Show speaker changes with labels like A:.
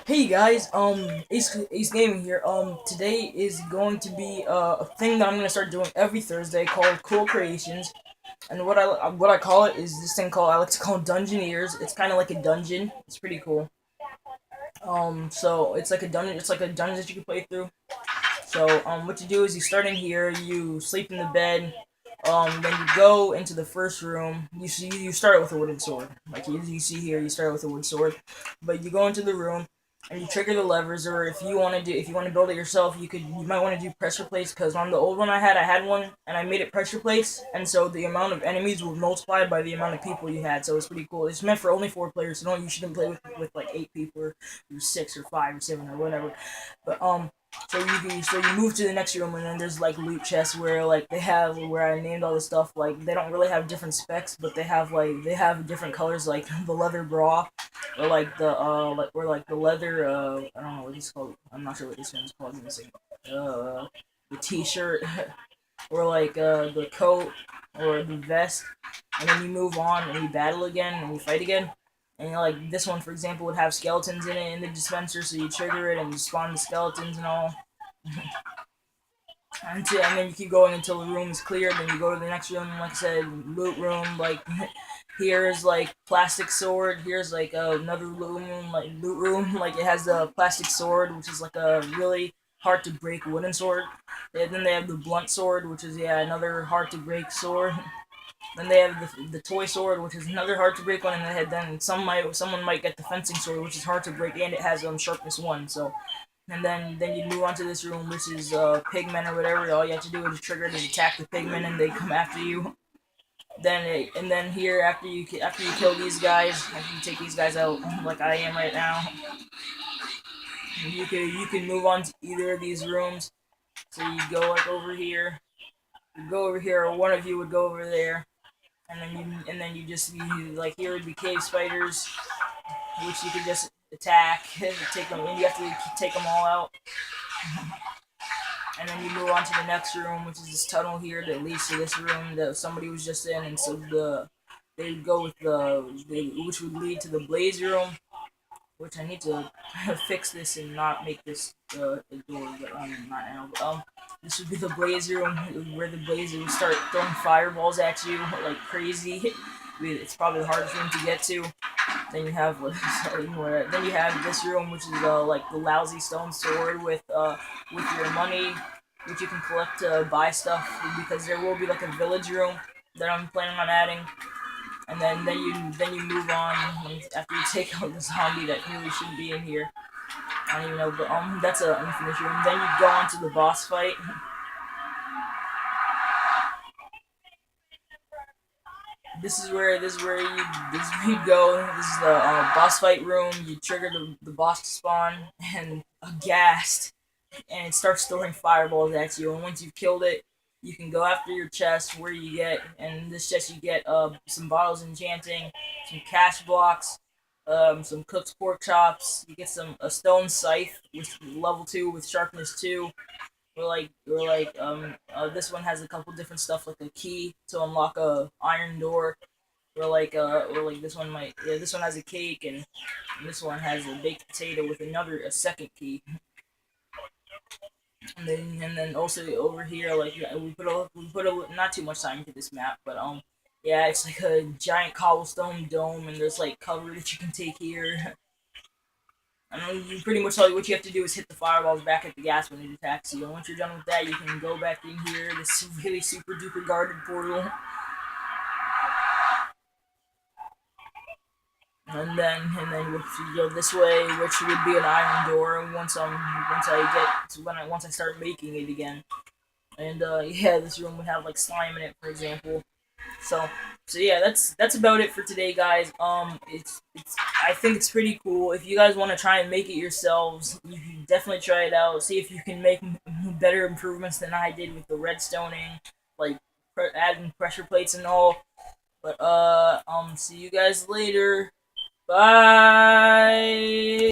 A: Hey guys, Ace Gaming here. Today is going to be a thing that I'm gonna start doing every Thursday called Cool Creations, and what I call it is this thing called I like to call Dungeoneers. It's kind of like a dungeon. It's pretty cool. So it's like a dungeon. It's like a dungeon that you can play through. So what you do is you start in here. You sleep in the bed. Then you go into the first room. You start with a wooden sword, like you see here. You start with a wood sword, but you go into the room and you trigger the levers. Or if you want to build it yourself, you might want to do pressure plates, because on the old one I had one and I made it pressure plates, and so the amount of enemies were multiplied by the amount of people you had. So it's pretty cool. It's meant for only 4 players, so you shouldn't play with like 8 people or 6 or 5 or 7 or whatever. But you move to the next room, and then there's like loot chests where like they have where I named all the stuff. Like they don't really have different specs, but they have different colors, like the leather bra, or like the leather I don't know what it's called. I'm not sure what this one's called. I'm missing the t-shirt or like the coat or the vest, and then you move on and you battle again and you fight again. And like this one, for example, would have skeletons in it in the dispenser, so you trigger it and you spawn the skeletons and all. And then you keep going until the room is clear. Then you go to the next room, like I said, loot room. Like here's like plastic sword. Here's like another loot room. Like it has the plastic sword, which is like a really hard to break wooden sword. And then they have the blunt sword, which is another hard to break sword. Then they have the toy sword, which is another hard to break one, and then someone might get the fencing sword, which is hard to break, and it has sharpness 1. So, and then you move on to this room, which is pigmen or whatever. All you have to do is trigger to attack the pigmen, and they come after you. And then here, after you kill these guys, after you take these guys out, like I am right now, you can move on to either of these rooms. So you go like over here, or one of you would go over there, and then you just like here would be cave spiders, which you could just attack, take them, and you have to take them all out. And then you move on to the next room, which is this tunnel here that leads to this room that somebody was just in, and so they would go with which would lead to the blaze room, which I need to fix this and not make this a door, but not now. But, this would be the blaze room, where the blazer would start throwing fireballs at you like crazy. It's probably the hardest room to get to. Then you have then you have this room, which is like the lousy stone sword with your money, which you can collect to buy stuff, because there will be like a village room that I'm planning on adding. And then you move on after you take out the zombie that really shouldn't be in here. I don't even know, but that's an unfinished room. Then you go on to the boss fight. This is where you go. This is the boss fight room. You trigger the boss to spawn, and aghast, and it starts throwing fireballs at you. And once you've killed it, you can go after your chest, where you get, and in this chest you get some bottles enchanting, some cash blocks, some cooked pork chops. You get a stone scythe with level 2 with sharpness 2. This one has a couple different stuff, like a key to unlock a iron door. Or like this one has a cake, and this one has a baked potato with a second key. And then also over here, like we put a not too much time into this map, but it's like a giant cobblestone dome, and there's like cover that you can take here. I know you pretty much what you have to do is hit the fireballs back at the gas when it attacks you. And once you're done with that, you can go back in here. This really super duper guarded portal. And then if you go this way, which would be an iron door, once I start making it again. And this room would have like slime in it, for example. So yeah, that's about it for today, guys. It's I think it's pretty cool. If you guys want to try and make it yourselves, you can definitely try it out. See if you can make better improvements than I did with the redstoning, like adding pressure plates and all. But see you guys later. Bye.